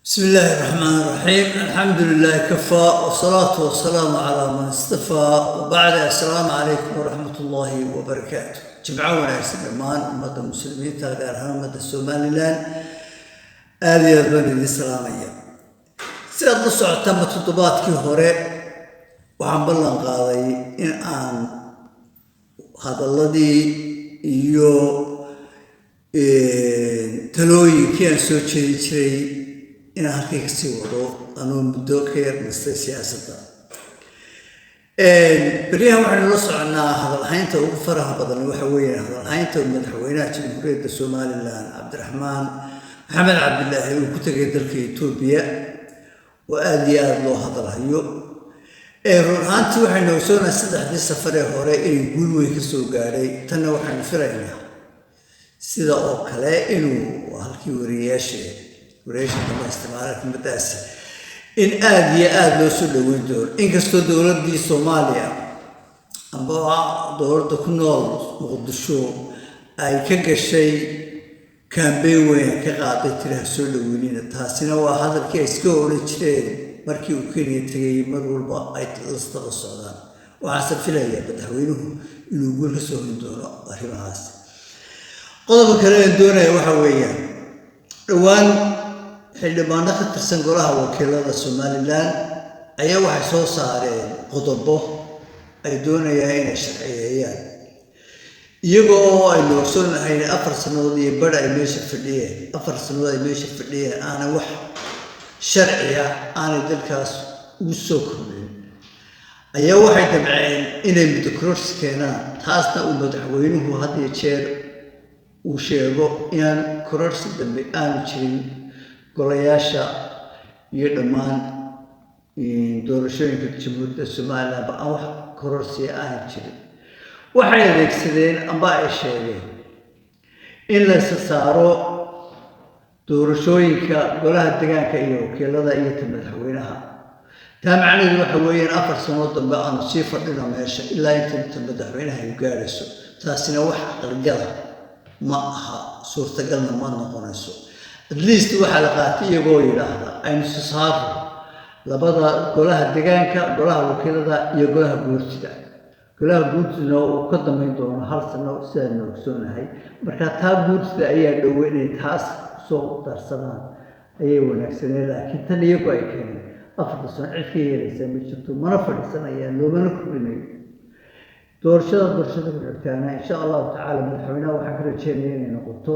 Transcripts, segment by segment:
بسم الله الرحمن الرحيم. الحمد لله كفى والصلاة والسلام على من اصطفى وبعد. السلام عليكم ورحمة الله وبركاته. جمعونا يا سلمان أمة المسلمين تغيرها أمة السومالي لان آلية بني الإسلامية سيد الصعود تم تطبات كي هوري وعن بلان قاضي إن آن هذا الذي يو تلوي كيان سوتشي شري إن هالكي كسي وضو أنو مدو خير مستي سياسة بريها وحن نصعنا هذا الحين تو فرها بدل وحوينا هذا الحين تو مدحوينا جمهورية الصومال الآن عبد الرحمن محمد عبد الله وكنت قدر في توبيا وآدي الله هذا الهيو رونهانتي وحن نوصلنا السدح دي سفري هوري إن يقولوا يكسو قاري تنا وحن فرينا سيدا أو كلا إنو هالكي ورياشي كما استعمالات المداسة إن آد لو سلوين دور إن كستو دولة دي صوماليا أما دولة كنول مقدشو أي كشيء كان بيوين كقاطع تره سلوينين تحسنا وهذا الكيس كول تشين مركي وكيني تجي مرول با أي تلصق السودان وعسى في ليه بدهوينه إنه يقول كسوين دولة أهيمهاس قلب كلام دولة وحويان روان xildhibaano ka tirsan golaha wakiilada Somaliland ayaa waxay soo saareen qodobo ay doonayaan inay sharciyeeyaan iyagoo ay noqsanahay 4 sanadood iyo badh ay meesha fadhiyeen aana wax sharci ah aan dalkaas u soo kordhin ayaa waxay dabceen inay muddo keenaan taasna uu madaxweynuhu had iyo jeer uu sheego in kororsi dambe aan jirin golayaasha iyo dhammaan doorashooyinka jamhuuriyadda Soomaaliland aan wax kororsi aan jirin waxay adeegsadeen amba ay sheegeen in la saaro doorashooyinka golaha deegaanka iyo wakiilada iyo madaxweynaha taa macnaheedu waxa weeyaan 4 sano dambe aan sii fadhino meesha ilaa inta madaxweynaha uu gaarayso taasina wax aqalgala ma aha suurtagalna ma noqonayso at least waxa la qaatay iyagoo yiraahda aynu saaro labada golaha deegaanka golaha wakiilada iyo golaha guurtida oo ka dambeyn doona hal sano sidaan ogsoonahay marka taa guurtida ayaa dhaweynay taas soo darsadaan ayay wanaagsaneen laakiin tan iyagu ay keeneen 4 sano cid ka yeelaysa ma jirto mana fadhiisanayaan loomana kordhinayo doorashada xigtaana insha Allah taala madaxweynaha waxa ka rajeynayaa inay noqoto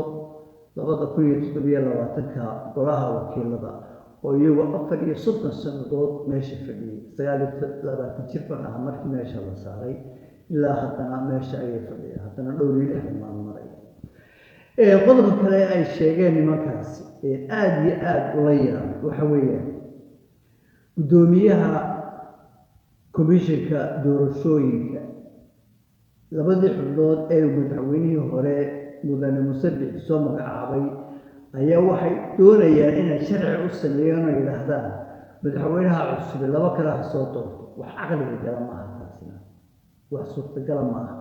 2027 golaha wakiilada oo iyagu 4 sanadood meesha fadhiyay 29 jir baan ahaa markii meesha la saaray ilaa haddana meesha ayay fadhiyaan haddana dhowr iyo dhammaan maray qodobka kale ay sheegeen nimankaasi aad iyo aad ula yaab waxa weeyaan gudoomiyaha komishanka doorashooyinka labadii xubnood ee madaxweynihii hore mudane musabix soo magacaabay ayaa waxay doonayaan inay sharci u sameeyaan oo yiraahdaan madaxweynaha cusub laba kala soo doorto wax aqliga gala ma aha taasina wax suurtagal ma aha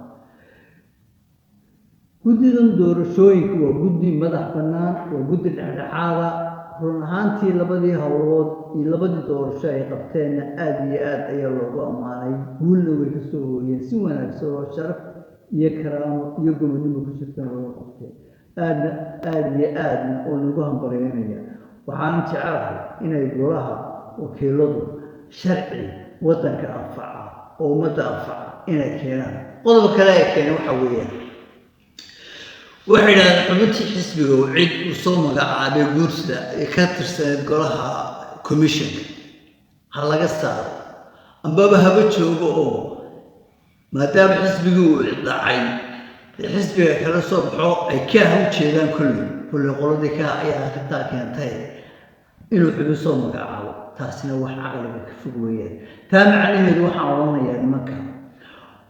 guddidan doorashooyinka waa guddi madax bannaan waa guddi dhexdhexaada run ahaantii labadii hawlood iyo labadii doorasho ay qabteen aad iyo aad ayaa loogu ammaanay guulna way ka soo hooyeen si wanaagsan oo sharaf iyo karaamo iyo gobonimo ku jirtaan loo qabtay aad iyo aad oo lagu hambalyeynaya waxaan jecelahay inay golaha wakiiladu sharci wadanka anfaca oo ummadda anfaca inay keenaan qodob kale ay keeneen waxa weeyaan waxay yidhahdeen xubintii xisbiga oo cid u soo magacaabay guursida ee ka tirsaneed golaha commissionka ha laga saaro ambaba haba joogo oo maadaama xisbigu uu dhacay xisbiga kala soo baxo ay ka u jeedaan kulli qoladii ka ayaa ka keentay inuu xubin soo magacaabo taasina wax aqliga ka fog weeyaan taa macnaheedu waxaan oranayaa nimanka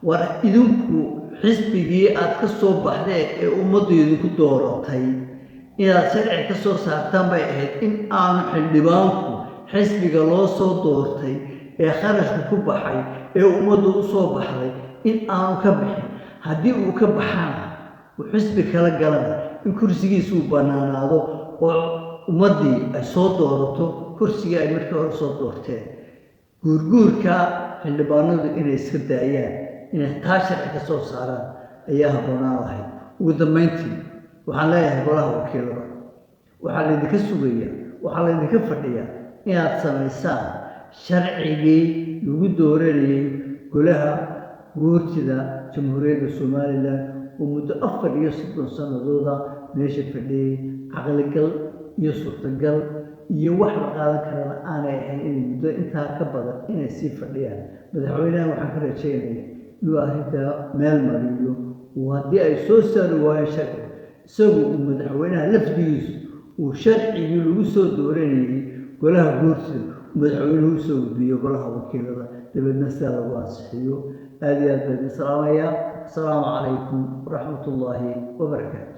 war idinku xisbigii aad ka soo baxdeen ee ummaddeedu ku dooratay inaad sharci ka soo saartaan bay ahayd in aanu xildhibaanku xisbiga loo soo doortay ee kharashka ku baxay ee ummaddu u soo baxday in aanu ka bixin haddii uu ka baxana uu xisbi kala galana in kursigiisu bannaanaado oo ummaddii ay soo doorato kursigii ay markii hore soo doorteen guurguurka xildhibaanadu inay iska daayaan inay taa sharci ka soo saaraan ayaa habboonaan lahayd. ugu dambayntii waxaan leeyahay golaha wakiilada waxaa laydinka sugayaa waxaa laydinka fadhiyaa inaad samaysaan sharcigii lagu dooranayay golaha guurtida jamhuuriyadda somalilan oo muddo 34 sanadooda meesha fadhiyey caqligal iyo suurtagal iyo wax la qaadan karana aanay ahayn inay muddo intaa ka badan inay sii fadhiyaan. madaxweynaha waxaan ka rajaynayaa inuu arrintaa meel mariyo oo haddii ay soo saari waayeen sharci isagu uu madaxweynaha lafdigiisu uu sharcigii lagu soo dooranayay golaha guurtida madaxweynuhu usoo gudbiyo golaha wakiilada dabeedna sidaa lagu ansixiyo. aad iyo aad baan idin salaamayaa. asalaamu calaykum waraxmatullaahi wabarakaatu.